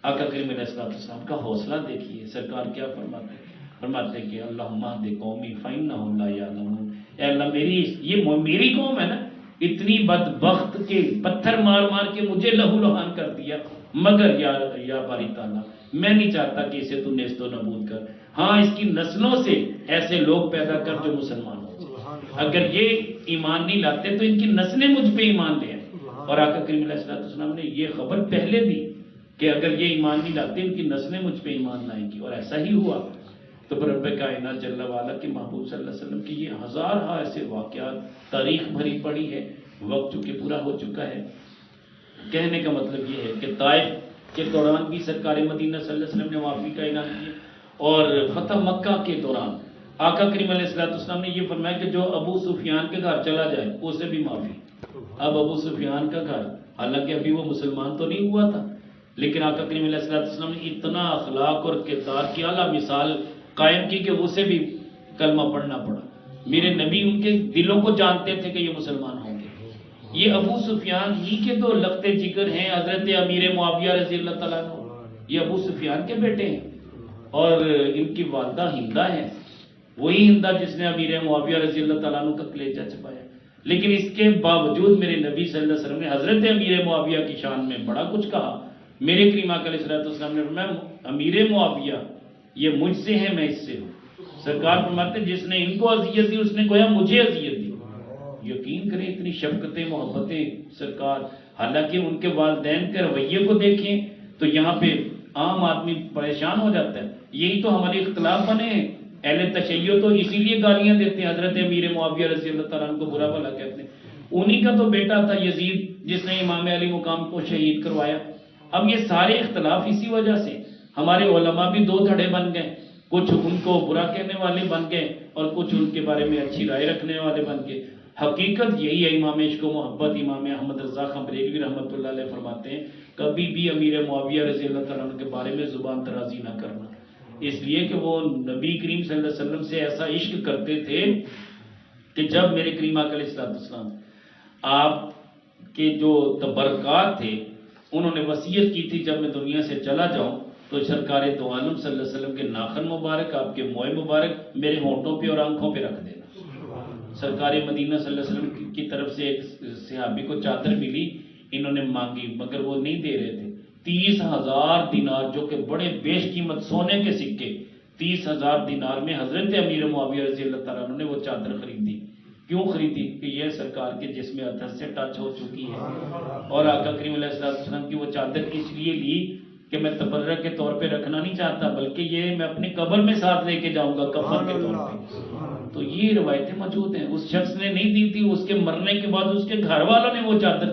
آقا کریم علیہ السلام کا حوصلہ دیکھیے، سرکار کیا فرماتے ہیں؟ فرماتے ہیں کہ اللہم اہد قومی فإنہم لا یعلمون، اے اللہ یہ میری قوم ہے نا، اتنی بدبخت کے پتھر مار مار کے مجھے لہو لہان کر دیا، مگر یا باری تعالیٰ میں نہیں چاہتا کہ اسے تو نیست و نابود کر، ہاں اس کی نسلوں سے ایسے لوگ پیدا کر جو مسلمان ہو، اگر یہ ایمان نہیں لاتے تو ان کی نسلیں مجھ پہ ایمان لے آئیں۔ اور آقا کریم علیہ السلام نے یہ خبر پہلے دی کہ اگر یہ ایمان نہیں لاتے ان کی نسلیں مجھ پہ ایمان لائیں گی، اور ایسا ہی ہوا۔ تو رب کائنات جل وعلا کے محبوب صلی اللہ علیہ وسلم کی یہ ہزارہ ایسے واقعات تاریخ بھری پڑی ہے، وقت چونکہ پورا ہو چکا ہے۔ کہنے کا مطلب یہ ہے کہ طائف کے دوران بھی سرکار مدینہ صلی اللہ علیہ وسلم نے معافی کا اعلان کیا، اور فتح مکہ کے دوران آقا کریم علیہ السلام نے یہ فرمایا کہ جو ابو سفیان کے گھر چلا جائے اسے بھی معافی۔ اب ابو سفیان کا گھر، حالانکہ ابھی وہ مسلمان تو نہیں ہوا تھا، لیکن آقا کریم علیہ السلام نے اتنا اخلاق اور کردار کی اعلیٰ مثال قائم کی کہ اسے بھی کلمہ پڑھنا پڑا۔ میرے نبی ان کے دلوں کو جانتے تھے کہ یہ مسلمان ہوں گے۔ یہ ابو سفیان ہی کے تو لخت جگر ہیں، حضرت امیر معاویہ رضی اللہ تعالیٰ عنہ، یہ ابو سفیان کے بیٹے ہیں، اور ان کی والدہ ہندہ ہیں، وہی ہندہ جس نے امیر معاویہ رضی اللہ تعالیٰ عنہ کا کلیجہ چھپایا۔ لیکن اس کے باوجود میرے نبی صلی اللہ علیہ وسلم نے حضرت امیر معاویہ کی شان میں بڑا کچھ کہا۔ میرے کریم آقا علیہ السلام نے فرمایا امیر معاویہ یہ مجھ سے ہیں، میں اس سے ہوں۔ سرکار فرماتے ہیں جس نے ان کو اذیت دی اس نے گویا مجھے اذیت دی۔ یقین کریں اتنی شفقتیں محبتیں سرکار، حالانکہ ان کے والدین کے رویے کو دیکھیں تو یہاں پہ عام آدمی پریشان ہو جاتا ہے۔ یہی تو ہمارے اختلاف بنے ہیں، اہل تشیع تو اسی لیے گالیاں دیتے ہیں، حضرت امیر معاویہ رضی اللہ تعالیٰ عنہ کو برا بھلا کہتے ہیں، انہی کا تو بیٹا تھا یزید جس نے امام علی مقام کو شہید کروایا۔ اب یہ سارے اختلاف اسی وجہ سے، ہمارے علماء بھی دو دھڑے بن گئے، کچھ ان کو برا کہنے والے بن گئے اور کچھ ان کے بارے میں اچھی رائے رکھنے والے بن گئے۔ حقیقت یہی ہے، امام عشق و محبت امام احمد رضا خان بریلوی رحمۃ اللہ علیہ فرماتے ہیں کبھی بھی امیر معاویہ رضی اللہ تعالیٰ عنہ کے بارے میں زبان درازی نہ کرنا، اس لیے کہ وہ نبی کریم صلی اللہ علیہ وسلم سے ایسا عشق کرتے تھے کہ جب میرے کریم آقا علیہ السلام آپ کے جو تبرکات تھے انہوں نے وصیت کی تھی جب میں دنیا سے چلا جاؤں تو سرکار دو عالم صلی اللہ علیہ وسلم کے ناخن مبارک، آپ کے موئے مبارک میرے ہونٹوں پہ اور آنکھوں پہ رکھ دینا۔ سرکار مدینہ صلی اللہ علیہ وسلم کی طرف سے ایک صحابی کو چادر ملی، انہوں نے مانگی مگر وہ نہیں دے رہے تھے۔ 30,000 دینار جو کہ بڑے بیش قیمت سونے کے سکے، 30,000 دینار میں حضرت امیر معاویہ رضی اللہ تعالیٰ عنہ نے وہ چادر خریدی۔ کیوں خریدی؟ کہ یہ سرکار کے جسم اطہر سے ٹچ ہو چکی ہے، اور آقا کریم علیہ السلام کی وہ چادر اس لیے لی کہ میں تبرک کے طور پہ رکھنا نہیں چاہتا بلکہ یہ میں اپنے قبر میں ساتھ لے کے جاؤں گا کفن کے طور پہ۔ تو یہ روایتیں موجود ہیں، اس شخص نے نہیں دی تھی، اس کے مرنے کے بعد اس کے گھر والوں نے وہ چادر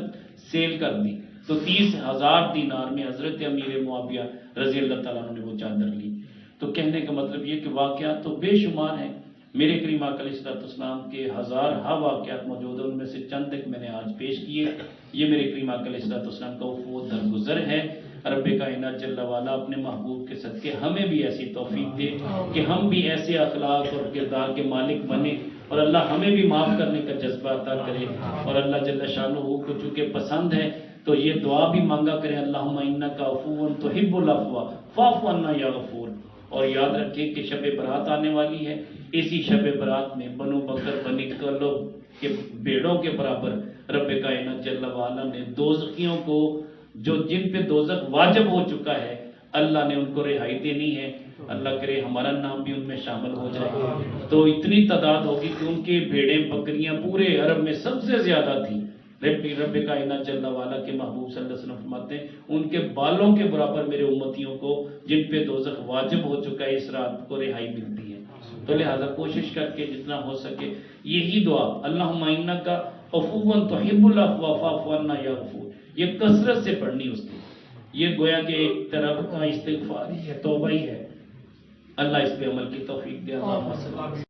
سیل کر دی، تو 30,000 دینار میں حضرت امیر معاویہ رضی اللہ تعالیٰ عنہ نے وہ چادر لی۔ تو کہنے کا مطلب یہ کہ واقعات تو بے شمار ہیں، میرے کریم آقا علیہ السلام کے ہزارہا واقعات موجود ہیں، ان میں سے چند ایک میں نے آج پیش کیے۔ یہ میرے کریم آقا علیہ السلام کا وہ درگزر ہے۔ رب کائنات جل وعلا اپنے محبوب کے صدقے ہمیں بھی ایسی توفیق دے کہ ہم بھی ایسے اخلاق اور کردار کے مالک بنے، اور اللہ ہمیں بھی معاف کرنے کا جذبہ عطا کرے، اور اللہ جل شانہ کو چونکہ پسند ہے تو یہ دعا بھی مانگا کریں، اللہم انک عفو تحب العفو فاعف عنا یا غفور۔ اور یاد رکھیں کہ شب برات آنے والی ہے، اسی شب برات میں بنو بکر بنی کلب کے بیڑوں کے برابر رب کائنات جل وعلا نے دوزخیوں کو، جو جن پہ دوزخ واجب ہو چکا ہے، اللہ نے ان کو رہائی دینی ہے۔ اللہ کرے ہمارا نام بھی ان میں شامل ہو جائے، تو اتنی تعداد ہوگی کہ ان کے بھیڑیں بکریاں پورے عرب میں سب سے زیادہ تھیں۔ رب کائنات جل وعلا کے محبوب صلی اللہ علیہ وسلم فرماتے ہیں ان کے بالوں کے برابر میرے امتیوں کو جن پہ دوزخ واجب ہو چکا ہے اس رات کو رہائی ملتی ہے۔ تو لہذا کوشش کر کے جتنا ہو سکے یہی دعا اللہم انک عفو تحب العفو فاعف عنا یا غفور، یہ کثرت سے پڑھنی اس کی، یہ گویا کہ ایک طرح کا استغفار ہی ہے، توبہ ہی ہے۔ اللہ اس پہ عمل کی توفیق دے۔